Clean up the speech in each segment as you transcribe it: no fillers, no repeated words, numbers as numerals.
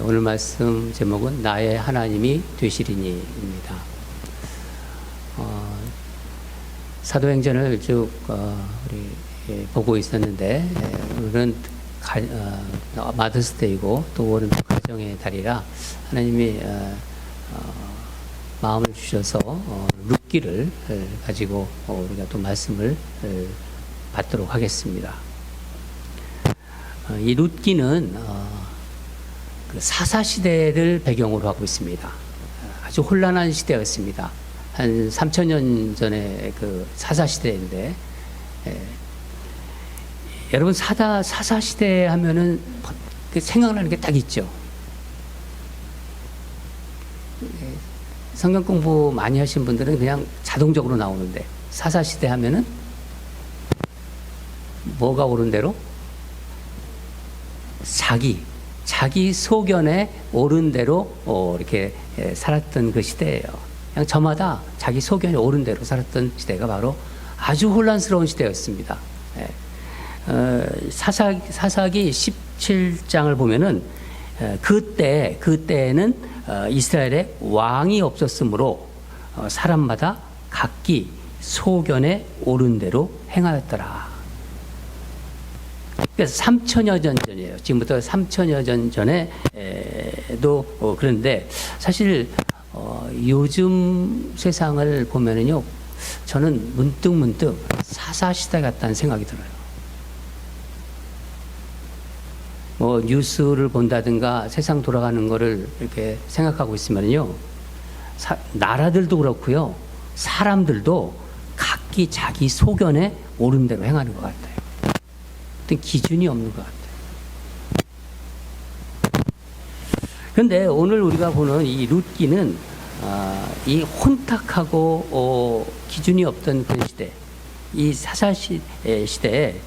오늘 말씀 제목은 나의 하나님이 되시리니입니다. 사도행전을 쭉 우리 보고 있었는데 오늘은 마더스데이고 또 오늘은 가정의 달이라 하나님이 마음을 주셔서 룻기를 가지고 우리가 또 말씀을 받도록 하겠습니다. 이 룻기는 그 사사시대를 배경으로 하고 있습니다. 아주 혼란한 시대였습니다. 한 3000년 전에 그 사사시대인데, 여러분 사사시대 하면은 생각나는 게 딱 있죠. 성경 공부 많이 하신 분들은 그냥 자동적으로 나오는데, 사사시대 하면은 뭐가 옳은 대로? 자기 소견에 옳은 대로 이렇게 살았던 그 시대예요. 그냥 저마다 자기 소견에 옳은 대로 살았던 시대가 바로 아주 혼란스러운 시대였습니다. 사사기 17장을 보면은 그때는 이스라엘에 왕이 없었으므로 사람마다 각기 소견에 옳은 대로 행하였더라. 그래서 3000여 년 전이에요. 지금부터 3000여 년 전에도 그런데 사실 요즘 세상을 보면은요, 저는 문득 사사시대 같다는 생각이 들어요. 뭐 뉴스를 본다든가 세상 돌아가는 거를 이렇게 생각하고 있으면요, 나라들도 그렇고요, 사람들도 각기 자기 소견에 옳은 대로 행하는 것 같아요. 어떤 기준이 없는 것 같아요. 그런데 오늘 우리가 보는 이 룻기는 이 혼탁하고 기준이 없던 그 시대, 이 사사시대에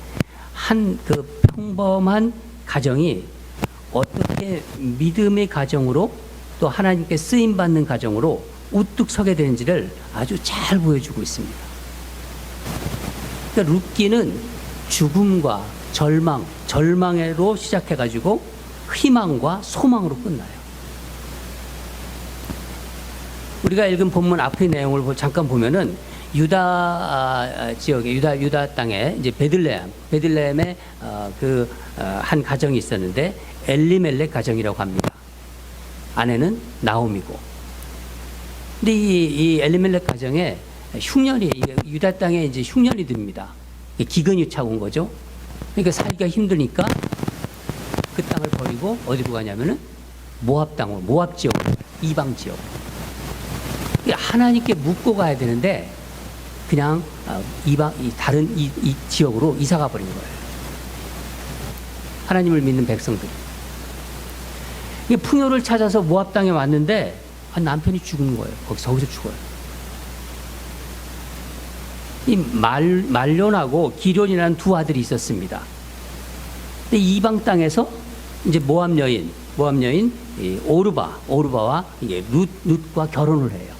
한 그 평범한 가정이 어떻게 믿음의 가정으로 또 하나님께 쓰임받는 가정으로 우뚝 서게 되는지를 아주 잘 보여주고 있습니다. 그러니까 룻기는 죽음과 절망으로 시작해가지고 희망과 소망으로 끝나요. 우리가 읽은 본문 앞의 내용을 잠깐 보면은 유다 지역에 유다 땅에 이제 베들레헴에 한 가정이 있었는데 엘리멜렉 가정이라고 합니다. 아내는 나오미고. 근데 이 엘리멜렉 가정에 흉년이 유다 땅에 이제 흉년이 듭니다. 기근이 차고 온 거죠. 그러니까 살기가 힘드니까 그 땅을 버리고 어디로 가냐면은 모압 땅으로, 모압 지역, 이방 지역. 하나님께 묻고 가야 되는데 그냥 다른 이 지역으로 이사가 버린 거예요. 하나님을 믿는 백성들. 풍요를 찾아서 모압 땅에 왔는데 남편이 죽은 거예요. 거기서 죽어요. 이 말론하고 기련이라는 두 아들이 있었습니다. 근데 이방 땅에서 이제 모압 여인 이 오르바와 이게 룻과 결혼을 해요.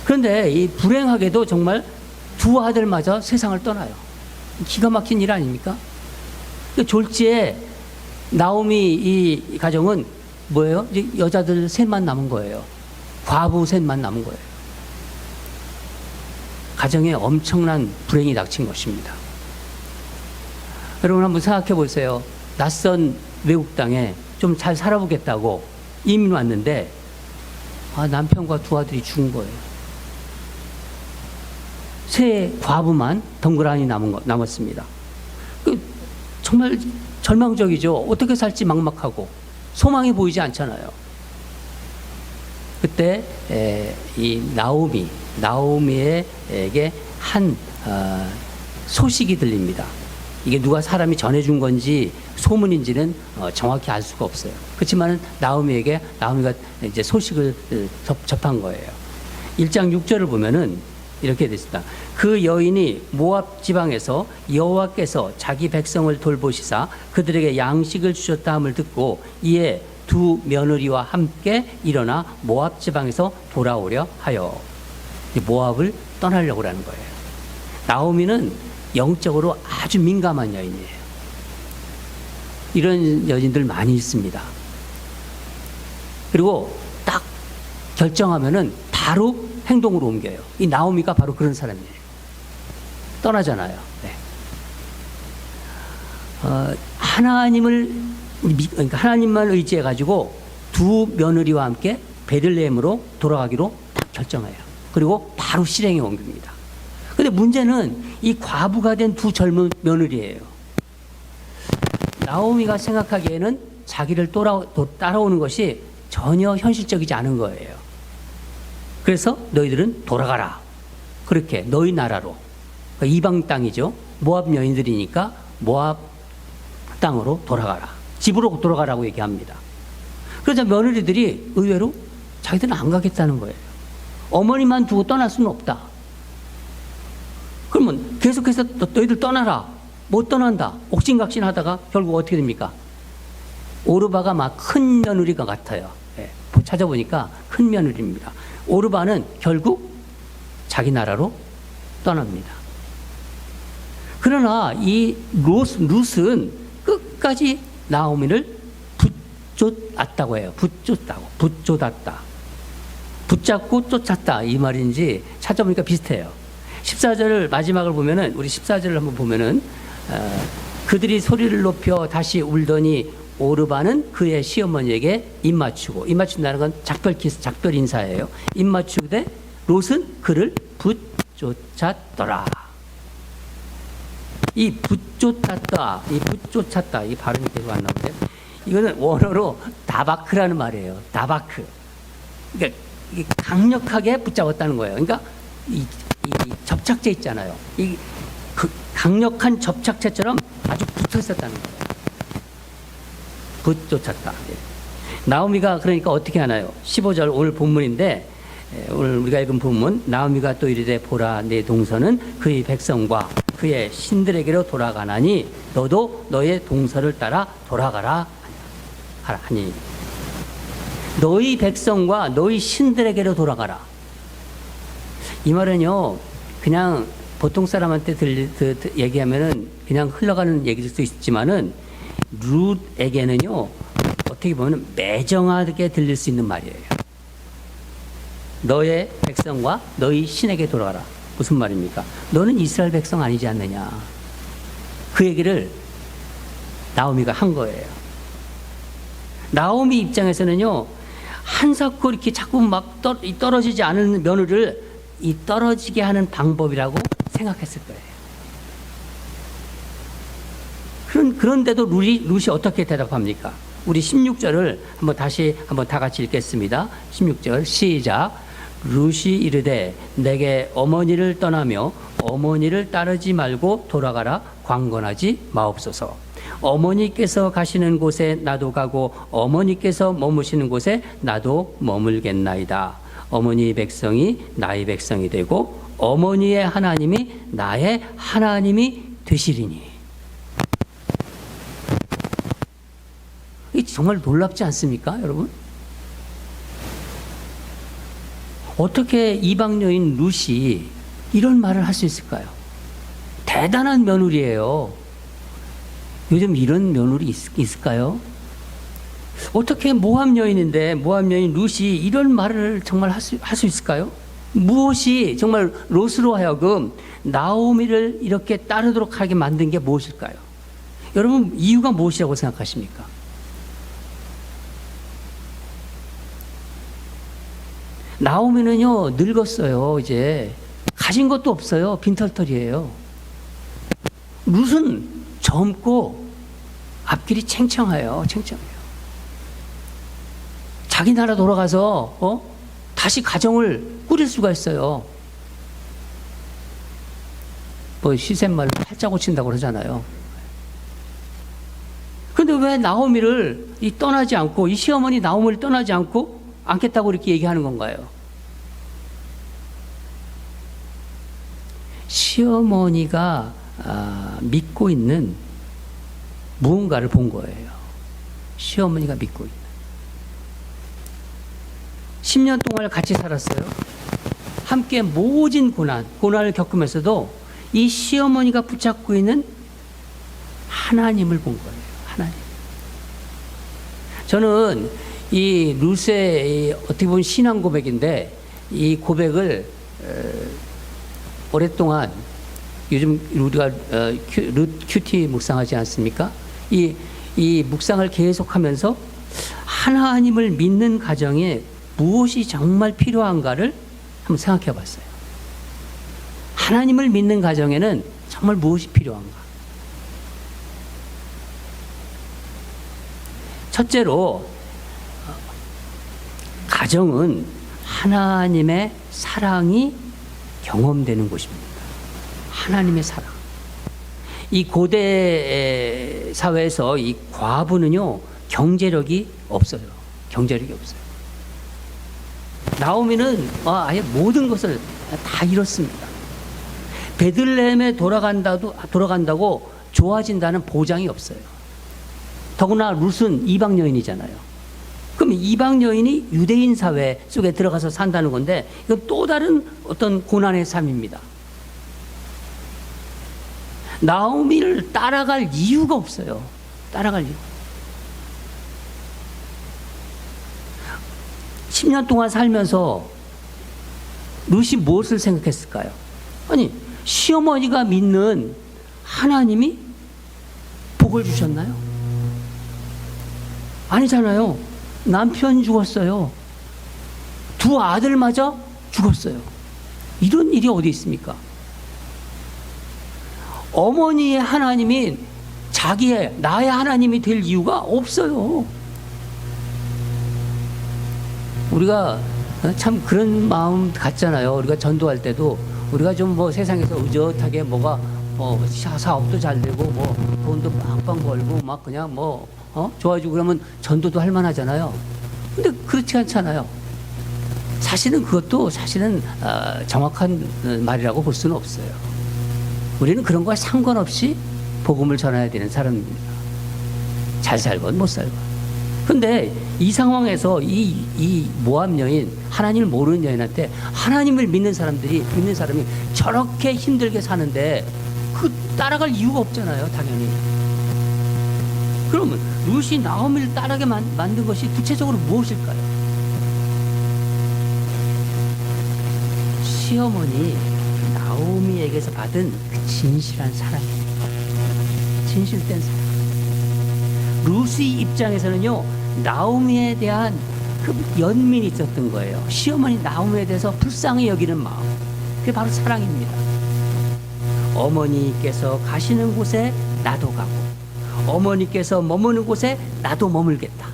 그런데 이 불행하게도 정말 두 아들마저 세상을 떠나요. 기가 막힌 일 아닙니까? 졸지에 나오미 이 가정은 뭐예요? 이제 여자들 셋만 남은 거예요. 과부 셋만 남은 거예요. 가정에 엄청난 불행이 닥친 것입니다. 여러분 한번 생각해 보세요. 낯선 외국 땅에 좀 잘 살아보겠다고 이민 왔는데 남편과 두 아들이 죽은 거예요. 세 과부만 덩그러니 남았습니다. 정말 절망적이죠. 어떻게 살지 막막하고 소망이 보이지 않잖아요. 그때 이 나오미에게 한 소식이 들립니다. 이게 누가 사람이 전해준 건지 소문인지는 정확히 알 수가 없어요. 그렇지만 나오미가 이제 소식을 접한 거예요. 1장 6절을 보면은 이렇게 됐습니다. 그 여인이 모압 지방에서 여호와께서 자기 백성을 돌보시사 그들에게 양식을 주셨다 함을 듣고 이에 두 며느리와 함께 일어나 모압 지방에서 돌아오려 하여 모압을 떠나려고 하는 거예요. 나오미는 영적으로 아주 민감한 여인이에요. 이런 여인들 많이 있습니다. 그리고 딱 결정하면은 바로 행동으로 옮겨요. 이 나오미가 바로 그런 사람이에요. 떠나잖아요. 네. 그러니까 하나님만 의지해 가지고 두 며느리와 함께 베들레헴으로 돌아가기로 딱 결정해요. 그리고 바로 실행에 옮깁니다. 근데 문제는 이 과부가 된 두 젊은 며느리예요. 나오미가 생각하기에는 자기를 따라오는 것이 전혀 현실적이지 않은 거예요. 그래서 너희들은 돌아가라. 그렇게 너희 나라로. 그러니까 이방 땅이죠. 모압 여인들이니까 모압 땅으로 돌아가라. 집으로 돌아가라고 얘기합니다. 그러자 며느리들이 의외로 자기들은 안 가겠다는 거예요. 어머니만 두고 떠날 수는 없다. 그러면 계속해서 너희들 떠나라. 못 떠난다. 옥신각신 하다가 결국 어떻게 됩니까? 오르바가 막 큰 며느리가 같아요. 예, 찾아보니까 큰 며느리입니다. 오르바는 결국 자기 나라로 떠납니다. 그러나 이 룻은 끝까지 나오미를 붙잡았다고 해요. 붙잡았다. 붙잡고 쫓았다. 이 말인지 찾아보니까 비슷해요. 14절 마지막을 보면은, 우리 14절을 한번 보면은, 그들이 소리를 높여 다시 울더니 오르바는 그의 시어머니에게 입맞추고, 입맞춘다는 건 작별 인사예요. 입맞추되 롯은 그를 붙쫓았더라. 이 붙쫓았다, 이 발음이 계속 안 나오는데, 이거는 원어로 다바크라는 말이에요. 다바크. 그러니까 이게 강력하게 붙잡았다는 거예요. 그러니까 이 접착제 있잖아요. 그 강력한 접착제처럼 아주 붙어 있었다는 거예요. 붙쫓았다. 나오미가 그러니까 어떻게 하나요? 15절 오늘 본문인데, 오늘 우리가 읽은 본문, 나오미가 또 이르되 보라 내 동서는 그의 백성과 그의 신들에게로 돌아가나니 너도 너의 동서를 따라 돌아가라 하니, 너희 백성과 너희 신들에게로 돌아가라. 이 말은요, 그냥 보통 사람한테 얘기하면은 그냥 흘러가는 얘기일 수 있지만은 룻에게는요, 어떻게 보면 매정하게 들릴 수 있는 말이에요. 너의 백성과 너희 신에게 돌아가라. 무슨 말입니까? 너는 이스라엘 백성 아니지 않느냐. 그 얘기를 나오미가 한 거예요. 나오미 입장에서는요, 한사코 이렇게 자꾸 막 떨어지지 않은 며느리를 이 떨어지게 하는 방법이라고 생각했을 거예요. 그런데도 룻이 어떻게 대답합니까? 우리 16절을 한번 다 같이 읽겠습니다. 16절 시작. 룻이 이르되 내게 어머니를 떠나며 어머니를 따르지 말고 돌아가라. 강권하지 마옵소서. 어머니께서 가시는 곳에 나도 가고 어머니께서 머무시는 곳에 나도 머물겠나이다. 어머니의 백성이 나의 백성이 되고 어머니의 하나님이 나의 하나님이 되시리니. 이 정말 놀랍지 않습니까, 여러분? 어떻게 이방 여인 룻이 이런 말을 할 수 있을까요? 대단한 며느리예요. 요즘 이런 며느리 있을까요? 어떻게 모압 여인인데 모압 여인 룻이 이런 말을 정말 할 수 있을까요? 무엇이 정말 롯으로 하여금 나오미를 이렇게 따르도록 하게 만든 게 무엇일까요? 여러분, 이유가 무엇이라고 생각하십니까? 나오미는요, 늙었어요. 이제 가진 것도 없어요. 빈털털이에요. 룻은 젊고 앞길이 챙청해요. 자기 나라 돌아가서 다시 가정을 꾸릴 수가 있어요. 뭐 시샘말 팔자 고친다고 그러잖아요. 그런데 왜 나오미를 떠나지 않고, 이 시어머니 나오미를 떠나지 않겠다고 이렇게 얘기하는 건가요? 시어머니가 믿고 있는 무언가를 본 거예요. 시어머니가 믿고 있는. 10년 동안 같이 살았어요. 함께 모진 고난을 겪으면서도 이 시어머니가 붙잡고 있는 하나님을 본 거예요. 하나님. 저는 이 루스의 어떻게 보면 신앙 고백인데 이 고백을 오랫동안 요즘 우리가 큐티 묵상하지 않습니까? 이 묵상을 계속하면서 하나님을 믿는 가정에 무엇이 정말 필요한가를 한번 생각해 봤어요. 하나님을 믿는 가정에는 정말 무엇이 필요한가? 첫째로 가정은 하나님의 사랑이 경험되는 곳입니다. 하나님의 사랑. 이 고대 사회에서 이 과부는요, 경제력이 없어요. 경제력이 없어요. 나오미는 아예 모든 것을 다 잃었습니다. 베들레헴에 돌아간다고 좋아진다는 보장이 없어요. 더구나 룻은 이방 여인이잖아요. 그럼 이방 여인이 유대인 사회 속에 들어가서 산다는 건데 이건 또 다른 어떤 고난의 삶입니다. 나오미를 따라갈 이유가 없어요. 따라갈 이유. 10년 동안 살면서 룻이 무엇을 생각했을까요? 아니, 시어머니가 믿는 하나님이 복을 주셨나요? 아니잖아요. 남편 죽었어요. 두 아들마저 죽었어요. 이런 일이 어디 있습니까? 어머니의 하나님이 나의 하나님이 될 이유가 없어요. 우리가 참 그런 마음 같잖아요. 우리가 전도할 때도 우리가 좀 뭐 세상에서 의젓하게 뭐가 사업도 잘 되고 뭐 돈도 빵빵 벌고 막 그냥 좋아지고 그러면 전도도 할 만하잖아요. 근데 그렇지 않잖아요. 그것도 정확한 말이라고 볼 수는 없어요. 우리는 그런 거와 상관없이 복음을 전해야 되는 사람입니다. 잘 살건 못 살건. 근데 이 상황에서 이 모압 여인, 하나님을 모르는 여인한테 하나님을 믿는 사람이 저렇게 힘들게 사는데 따라갈 이유가 없잖아요, 당연히. 그러면 룻이 나오미를 따르게 만든 것이 구체적으로 무엇일까요? 시어머니 나오미에게서 받은 그 진실한 사랑입니다. 진실된 사랑. 룻의 입장에서는요, 나오미에 대한 그 연민이 있었던 거예요. 시어머니 나오미에 대해서 불쌍히 여기는 마음. 그게 바로 사랑입니다. 어머니께서 가시는 곳에 나도 가고, 어머니께서 머무는 곳에 나도 머물겠다.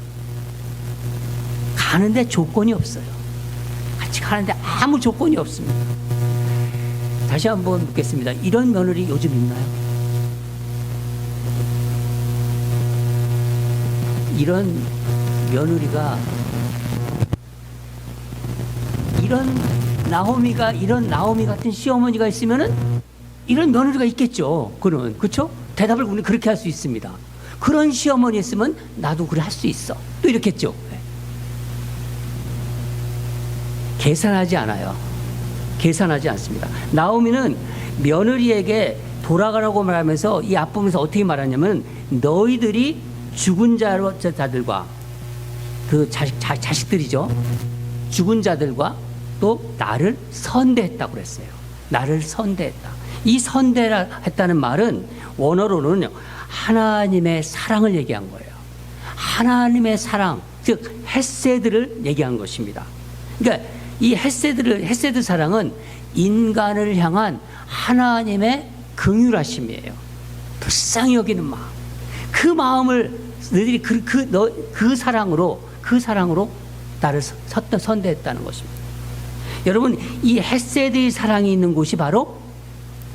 가는데 조건이 없어요. 같이 가는데 아무 조건이 없습니다. 다시 한번 묻겠습니다. 이런 며느리 요즘 있나요? 이런 며느리가, 이런 나오미 같은 시어머니가 있으면은 이런 며느리가 있겠죠. 그렇죠? 대답을 우리 그렇게 할 수 있습니다. 그런 시어머니 있으면 나도 그래 할 수 있어. 또 이렇게 했죠. 계산하지 않아요. 계산하지 않습니다. 나오미는 며느리에게 돌아가라고 말하면서 이 앞부분에서 어떻게 말하냐면, 너희들이 죽은 자들과 그 자식들이죠. 죽은 자들과 또 나를 선대했다고 그랬어요. 나를 선대했다. 이 선대라 했다는 말은 원어로는 하나님의 사랑을 얘기한 거예요. 하나님의 사랑, 즉 헤세드를 얘기한 것입니다. 그러니까 이 헤세드 사랑은 인간을 향한 하나님의 긍휼하심이에요. 불쌍히 여기는 마음. 그 마음을 너희들이 그 사랑으로 나를 선대했다는 것입니다. 여러분, 이 헤세드의 사랑이 있는 곳이 바로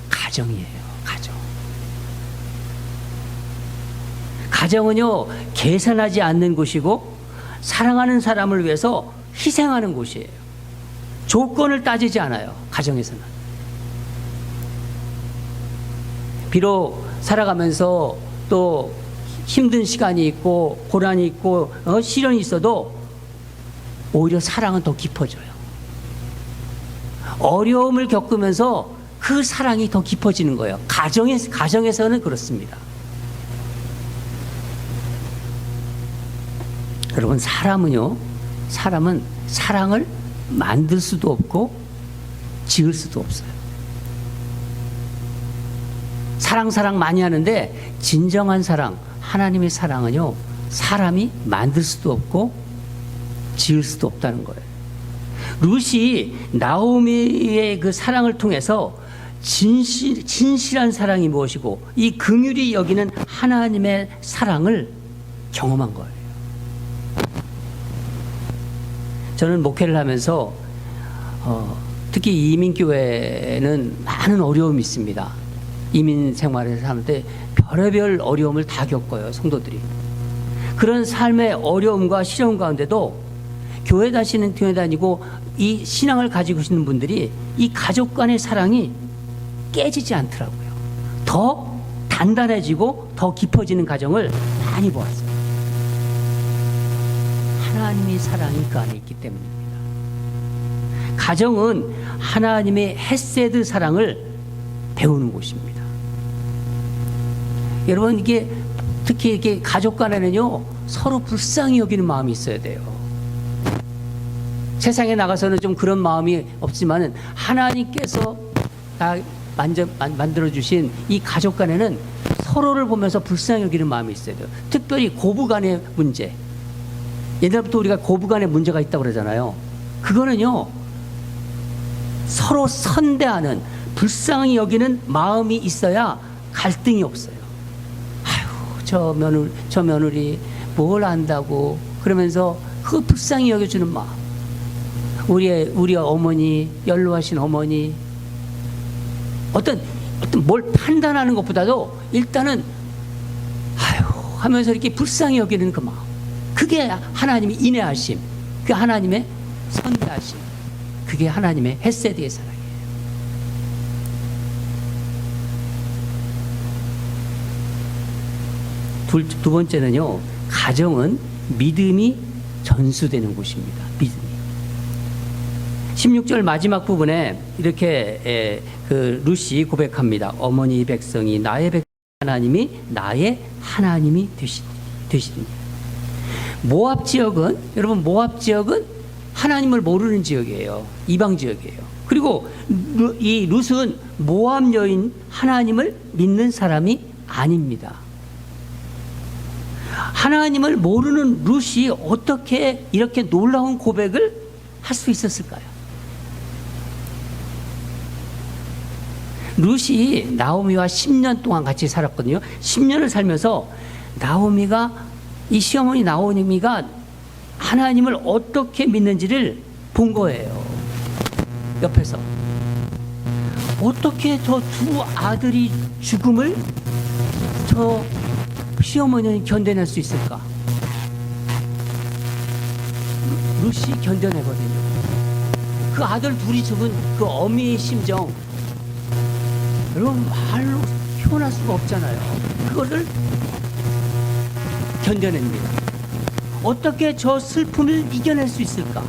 가정이에요. 가정은요, 계산하지 않는 곳이고 사랑하는 사람을 위해서 희생하는 곳이에요. 조건을 따지지 않아요. 가정에서는. 비록 살아가면서 또 힘든 시간이 있고 고난이 있고 시련이 있어도 오히려 사랑은 더 깊어져요. 어려움을 겪으면서 그 사랑이 더 깊어지는 거예요. 가정에서는 그렇습니다. 여러분, 사람은 사랑을 만들 수도 없고 지을 수도 없어요. 사랑 많이 하는데 진정한 사랑, 하나님의 사랑은요, 사람이 만들 수도 없고 지을 수도 없다는 거예요. 룻이 나오미의 그 사랑을 통해서 진실한 사랑이 무엇이고 이 긍휼히 여기는 하나님의 사랑을 경험한 거예요. 저는 목회를 하면서 특히 이민교회는 많은 어려움이 있습니다. 이민 생활을 사는데 별의별 어려움을 다 겪어요, 성도들이. 그런 삶의 어려움과 시련 가운데도 교회 다니고 이 신앙을 가지고 있는 분들이 이 가족 간의 사랑이 깨지지 않더라고요. 더 단단해지고 더 깊어지는 가정을 많이 보았어요. 하나님의 사랑이 그 안에 있기 때문입니다. 가정은 하나님의 헤세드 사랑을 배우는 곳입니다. 여러분, 이게 특히 이렇게 가족 간에는요, 서로 불쌍히 여기는 마음이 있어야 돼요. 세상에 나가서는 좀 그런 마음이 없지만은 하나님께서 다 만들어주신 이 가족 간에는 서로를 보면서 불쌍히 여기는 마음이 있어야 돼요. 특별히 고부 간의 문제. 옛날부터 우리가 고부 간의 문제가 있다고 그러잖아요. 그거는요, 서로 선대하는, 불쌍히 여기는 마음이 있어야 갈등이 없어요. 아유, 저 며느리 뭘 안다고 그러면서 그 불쌍히 여겨주는 마음. 우리 어머니, 연로하신 어머니, 어떤 뭘 판단하는 것보다도 일단은 아유 하면서 이렇게 불쌍히 여기는 그 마음. 그게 하나님의 인애하심, 그 하나님의 선대하심, 그게 하나님의 헤세드의 사랑이에요. 두 번째는요, 가정은 믿음이 전수되는 곳입니다. 믿음이. 16절 마지막 부분에 이렇게 그 룻이 고백합니다. 어머니 백성이 나의 백성, 하나님이 나의 하나님이 되시리니. 모압 지역은, 여러분, 모압 지역은 하나님을 모르는 지역이에요. 이방 지역이에요. 그리고 이 룻은 모압 여인, 하나님을 믿는 사람이 아닙니다. 하나님을 모르는 룻이 어떻게 이렇게 놀라운 고백을 할 수 있었을까요? 룻이 나오미와 10년 동안 같이 살았거든요. 10년을 살면서 이 시어머니 나오미가 하나님을 어떻게 믿는지를 본 거예요. 옆에서. 어떻게 저 두 아들이 죽음을 저 시어머니는 견뎌낼 수 있을까? 룻이 견뎌내거든요. 그 아들 둘이 죽은 그 어미의 심정, 여러분, 말로 표현할 수가 없잖아요. 그거를 견뎌냅니다. 어떻게 저 슬픔을 이겨낼 수 있을까?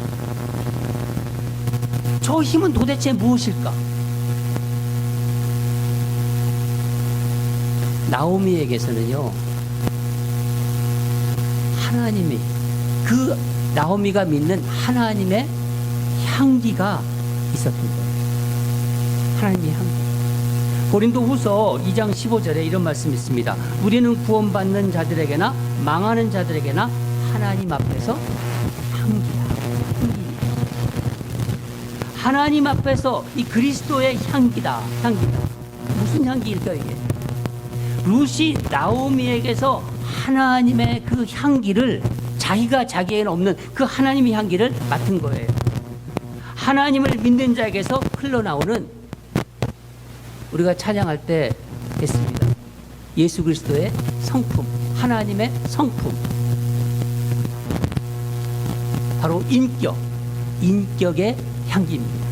저 힘은 도대체 무엇일까? 나오미에게서는요, 하나님이, 그 나오미가 믿는 하나님의 향기가 있었던 거예요. 하나님의 향기. 고린도후서 2장 15절에 이런 말씀이 있습니다. 우리는 구원받는 자들에게나 망하는 자들에게나 하나님 앞에서 향기다. 하나님 앞에서 이 그리스도의 향기다. 무슨 향기일까요, 이게? 룻이 나오미에게서 하나님의 그 향기를, 자기에게는 없는 그 하나님의 향기를 맡은 거예요. 하나님을 믿는 자에게서 흘러나오는, 우리가 찬양할 때 했습니다. 예수 그리스도의 성품, 하나님의 성품, 바로 인격의 향기입니다.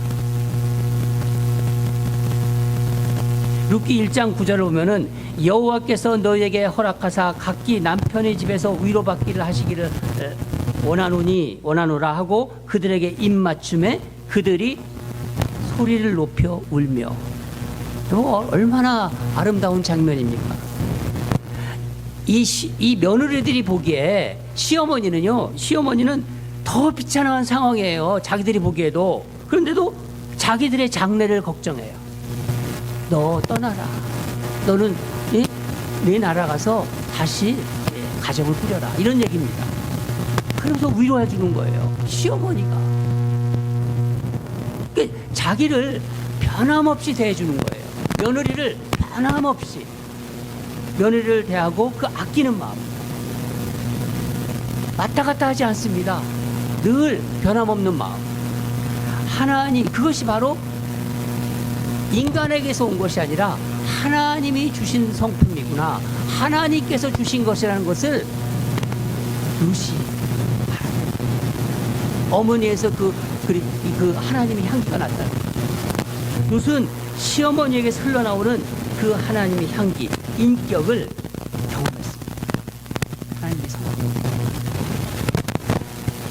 룻기 1장 9절을 보면은 여호와께서 너희에게 허락하사 각기 남편의 집에서 위로받기를 하시기를 원하노라 하고 그들에게 입맞춤에 그들이 소리를 높여 울며. 얼마나 아름다운 장면입니까? 이 며느리들이 보기에 시어머니는 더 비참한 상황이에요. 자기들이 보기에도. 그런데도 자기들의 장래를 걱정해요. 너 떠나라. 너는 내 나라 가서 다시 가정을 꾸려라. 이런 얘기입니다. 그러면서 위로해 주는 거예요. 시어머니가. 그러니까 자기를 변함없이 대해주는 거예요. 며느리를 변함없이. 며느리를 대하고 그 아끼는 마음. 왔다 갔다 하지 않습니다. 늘 변함없는 마음. 하나님, 그것이 바로 인간에게서 온 것이 아니라 하나님이 주신 성품이구나. 하나님께서 주신 것이라는 것을 루시 어머니에서 그 하나님의 향기가 났다. 룻은 시어머니에게서 흘러나오는 그 하나님의 향기, 인격을 경험했습니다. 하나님의 성품.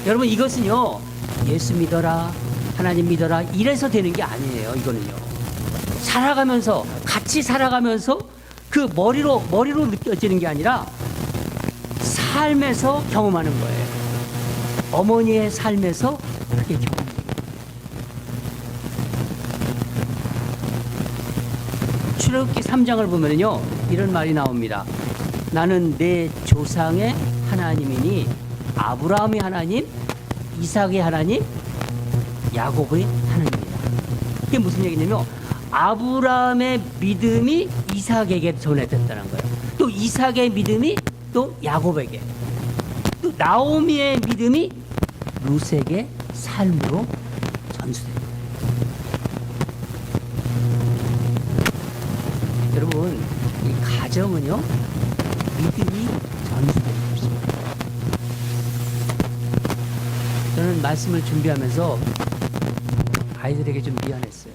여러분, 이것은요, 예수 믿어라, 하나님 믿어라, 이래서 되는 게 아니에요. 이거는요, 살아가면서, 같이 살아가면서 그 머리로 느껴지는 게 아니라 삶에서 경험하는 거예요. 어머니의 삶에서 그렇게 경험합니다. 출애굽기 3장을 보면요, 이런 말이 나옵니다. 나는 내 조상의 하나님이니 아브라함의 하나님, 이삭의 하나님, 야곱의 하나님이다. 이게 무슨 얘기냐면 아브라함의 믿음이 이삭에게 전해졌다는 거예요. 또 이삭의 믿음이 또 야곱에게, 또 나오미의 믿음이 룻에게 삶으로 전수됩니다. 여러분, 이 가정은요, 믿음이 전수되는 것입니다. 저는 말씀을 준비하면서 아이들에게 좀 미안했어요.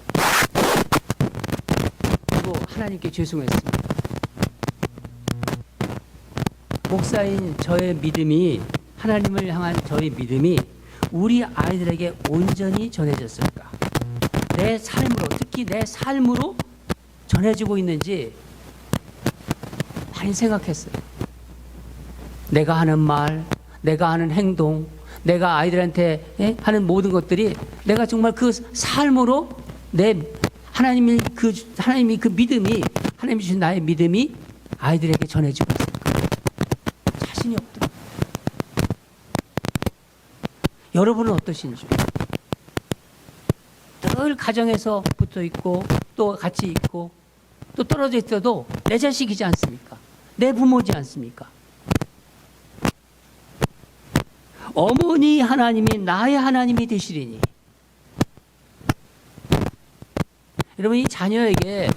그리고 하나님께 죄송했습니다. 목사인 저의 믿음이, 하나님을 향한 저의 믿음이 우리 아이들에게 온전히 전해졌을까? 내 삶으로, 특히 내 삶으로 전해지고 있는지 많이 생각했어요. 내가 하는 말, 내가 하는 행동, 내가 아이들한테 하는 모든 것들이 내가 정말 그 삶으로 하나님이 그 믿음이, 하나님이 주신 나의 믿음이 아이들에게 전해지고 있을까? 자신이 없더라고요. 여러분은 어떠신지? 늘 가정에서 붙어 있고 또 같이 있고 또 떨어져 있어도 내 자식이지 않습니까? 내 부모지 않습니까? 어머니 하나님이 나의 하나님이 되시리니. 여러분, 이 자녀에게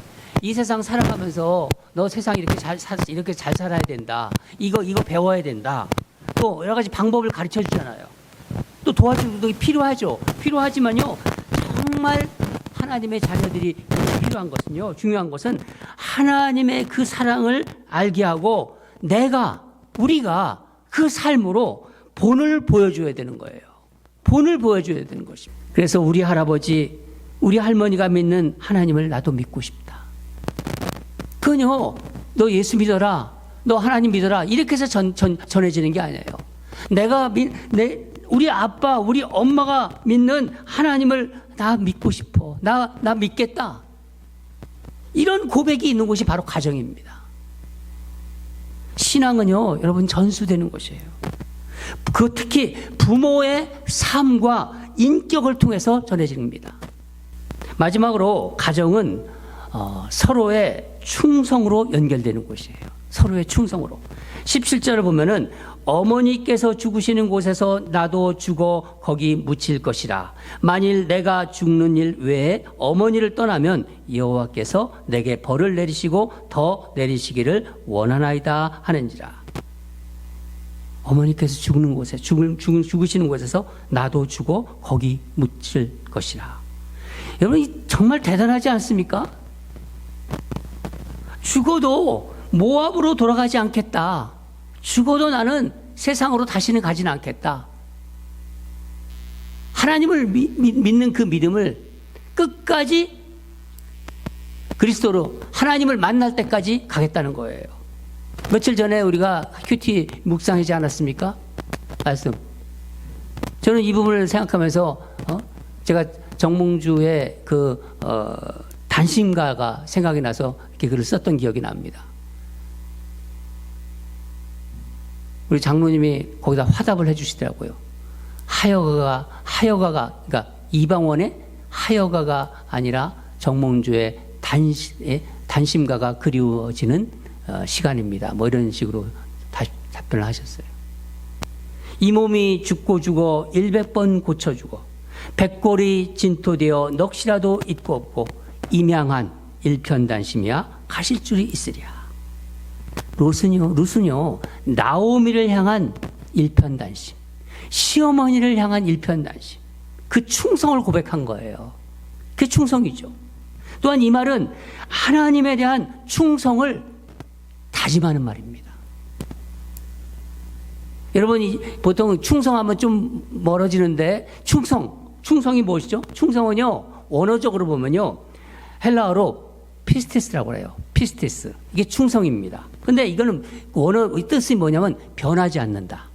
이 세상 살아가면서 너 세상 이렇게 잘 살아야 된다. 이거 배워야 된다. 또 여러 가지 방법을 가르쳐 주잖아요. 또 도와주는 게 필요하죠. 필요하지만요, 정말 하나님의 자녀들이 필요한 것은요, 중요한 것은 하나님의 그 사랑을 알게 하고 우리가 그 삶으로 본을 보여줘야 되는 거예요. 본을 보여줘야 되는 것입니다. 그래서 우리 할아버지, 우리 할머니가 믿는 하나님을 나도 믿고 싶다. 그건요, 너 예수 믿어라, 너 하나님 믿어라, 이렇게 해서 전해지는 게 아니에요. 우리 아빠, 우리 엄마가 믿는 하나님을 나 믿고 싶어. 나 믿겠다. 이런 고백이 있는 곳이 바로 가정입니다. 신앙은요, 여러분, 전수되는 것이에요. 그 특히 부모의 삶과 인격을 통해서 전해집니다. 마지막으로 가정은 서로의 충성으로 연결되는 곳이에요. 서로의 충성으로. 17절을 보면은 어머니께서 죽으시는 곳에서 나도 죽어 거기 묻힐 것이라. 만일 내가 죽는 일 외에 어머니를 떠나면 여호와께서 내게 벌을 내리시고 더 내리시기를 원하나이다 하는지라. 어머니께서 죽는 곳에 죽으시는 곳에서 나도 죽어 거기 묻힐 것이라. 여러분, 정말 대단하지 않습니까? 죽어도 모압으로 돌아가지 않겠다. 죽어도 나는 세상으로 다시는 가지는 않겠다. 하나님을 믿는 그 믿음을 끝까지 그리스도로 하나님을 만날 때까지 가겠다는 거예요. 며칠 전에 우리가 큐티 묵상하지 않았습니까? 말씀. 저는 이 부분을 생각하면서 제가 정몽주의 단심가가 생각이 나서 이렇게 글을 썼던 기억이 납니다. 우리 장로님이 거기다 화답을 해주시더라고요. 하여가가 그러니까 이방원의 하여가가 아니라 정몽주의 단심가가 그리워지는 시간입니다. 뭐 이런 식으로 답변을 하셨어요. 이 몸이 죽고 죽어 100번 고쳐주고 백골이 진토되어 넋이라도 있고 없고 임양한 일편단심이야 가실 줄이 있으랴. 룻은요 나오미를 향한 일편단심, 시어머니를 향한 일편단심, 그 충성을 고백한 거예요. 그게 충성이죠. 또한 이 말은 하나님에 대한 충성을 다짐하는 말입니다. 여러분 보통 충성하면 좀 멀어지는데 충성이 무엇이죠? 충성은요 원어적으로 보면요 헬라어로 피스티스라고 해요. 피스티스. 이게 충성입니다. 근데 이거는 원어 뜻이 뭐냐면 변하지 않는다.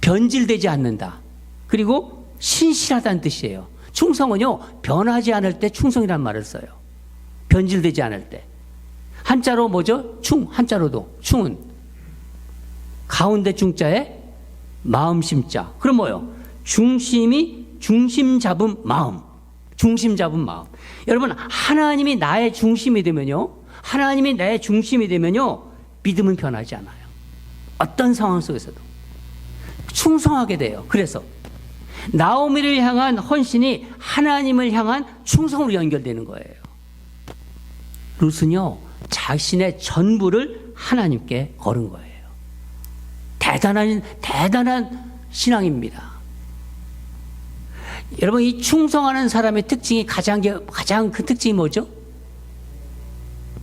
변질되지 않는다. 그리고 신실하다는 뜻이에요. 충성은요 변하지 않을 때 충성이라는 말을 써요. 변질되지 않을 때. 한자로 뭐죠? 한자로도 충은 가운데 중자에 마음심자. 그럼 뭐요? 중심 잡은 마음. 여러분 하나님이 나의 중심이 되면요. 믿음은 변하지 않아요. 어떤 상황 속에서도 충성하게 돼요. 그래서 나오미를 향한 헌신이 하나님을 향한 충성으로 연결되는 거예요. 룻은요 자신의 전부를 하나님께 걸은 거예요. 대단한 신앙입니다. 여러분 이 충성하는 사람의 특징이 가장 큰 특징이 뭐죠?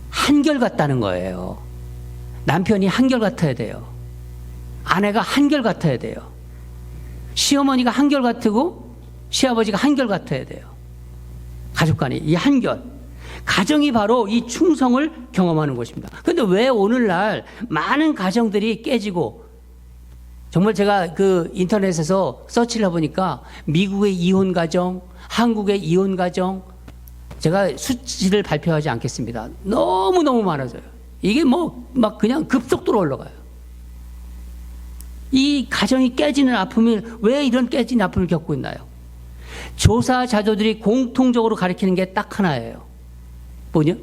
한결같다는 거예요. 남편이 한결같아야 돼요. 아내가 한결같아야 돼요. 시어머니가 한결같고 시아버지가 한결같아야 돼요. 가족 간에 이 한결. 가정이 바로 이 충성을 경험하는 것입니다. 그런데 왜 오늘날 많은 가정들이 깨지고 정말 제가 그 인터넷에서 서치를 해보니까 미국의 이혼 가정, 한국의 이혼 가정, 제가 수치를 발표하지 않겠습니다. 너무너무 많아져요. 이게 막 그냥 급속도로 올라가요. 이 가정이 깨지는 아픔이 왜 이런 깨지는 아픔을 겪고 있나요? 조사 자료들이 공통적으로 가리키는 게 딱 하나예요. 뭐냐?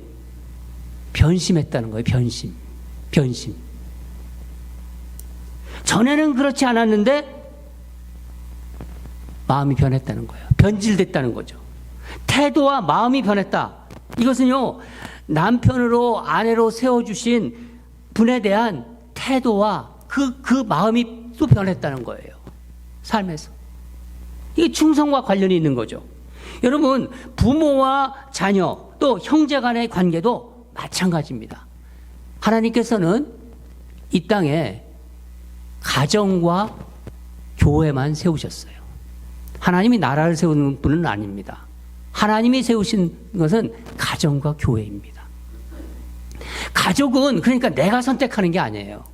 변심했다는 거예요. 변심. 전에는 그렇지 않았는데 마음이 변했다는 거예요. 변질됐다는 거죠. 태도와 마음이 변했다. 이것은요 남편으로 아내로 세워주신 분에 대한 태도와 그 마음이 또 변했다는 거예요. 삶에서. 이게 충성과 관련이 있는 거죠. 여러분 부모와 자녀 또 형제 간의 관계도 마찬가지입니다. 하나님께서는 이 땅에 가정과 교회만 세우셨어요. 하나님이 나라를 세우는 분은 아닙니다. 하나님이 세우신 것은 가정과 교회입니다. 가족은 그러니까 내가 선택하는 게 아니에요.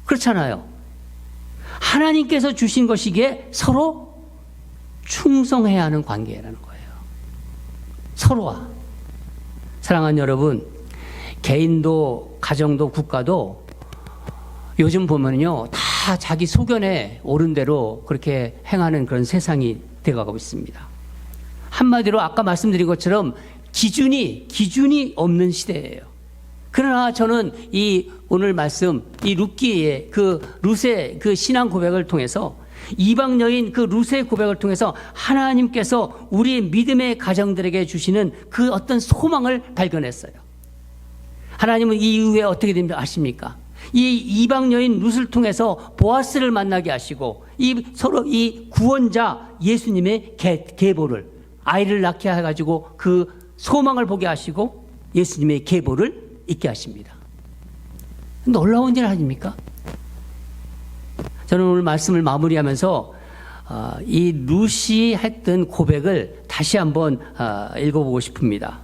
그렇잖아요. 하나님께서 주신 것이기에 서로 충성해야 하는 관계라는 거예요. 서로와. 사랑하는 여러분, 개인도 가정도 국가도 요즘 보면요 다 자기 소견에 옳은 대로 그렇게 행하는 그런 세상이 되어가고 있습니다. 한마디로 아까 말씀드린 것처럼 기준이 없는 시대예요. 그러나 저는 이 오늘 말씀 이 룻기의 룻의 신앙 고백을 통해서 이방 여인 룻의 고백을 통해서 하나님께서 우리 믿음의 가정들에게 주시는 그 어떤 소망을 발견했어요. 하나님은 이 이후에 어떻게 됩니까? 아십니까? 이 이방 여인 룻을 통해서 보아스를 만나게 하시고 서로 이 구원자 예수님의 계보를 아이를 낳게 해가지고 그 소망을 보게 하시고 예수님의 계보를 있게 하십니다. 놀라운 일 아닙니까? 저는 오늘 말씀을 마무리하면서 이 룻이 했던 고백을 다시 한번 읽어보고 싶습니다.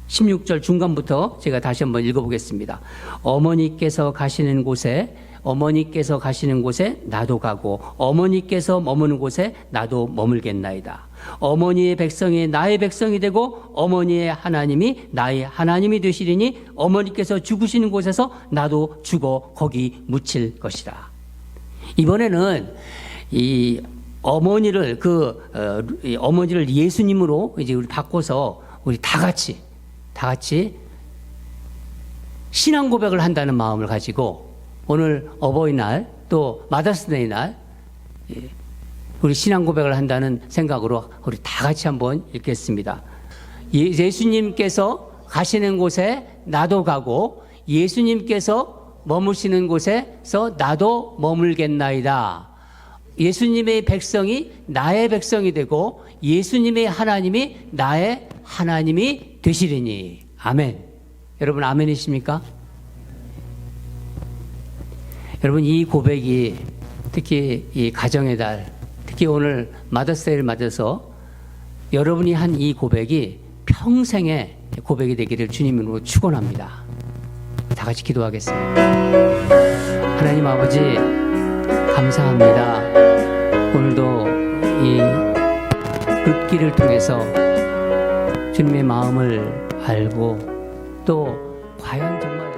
16절 중간부터 제가 다시 한번 읽어보겠습니다. 어머니께서 가시는 곳에 나도 가고 어머니께서 머무는 곳에 나도 머물겠나이다. 어머니의 백성이 나의 백성이 되고 어머니의 하나님이 나의 하나님이 되시리니 어머니께서 죽으시는 곳에서 나도 죽어 거기 묻힐 것이라. 이번에는 이 어머니를 어머니를 예수님으로 이제 우리 바꿔서 우리 다 같이 신앙 고백을 한다는 마음을 가지고 오늘 어버이날 또 마더스데이 날 우리 신앙 고백을 한다는 생각으로 우리 다 같이 한번 읽겠습니다. 예수님께서 가시는 곳에 나도 가고 예수님께서 머무시는 곳에서 나도 머물겠나이다. 예수님의 백성이 나의 백성이 되고 예수님의 하나님이 나의 하나님이 되시리니. 아멘. 여러분 아멘이십니까? 여러분 이 고백이 특히 이 가정의 달, 특히 오늘 마더스데이를 맞아서 여러분이 한 이 고백이 평생의 고백이 되기를 주님으로 축원합니다. 다 같이 기도하겠습니다. 하나님 아버지 감사합니다. 오늘도 이 룻기를 통해서 주님의 마음을 알고 또 과연 정말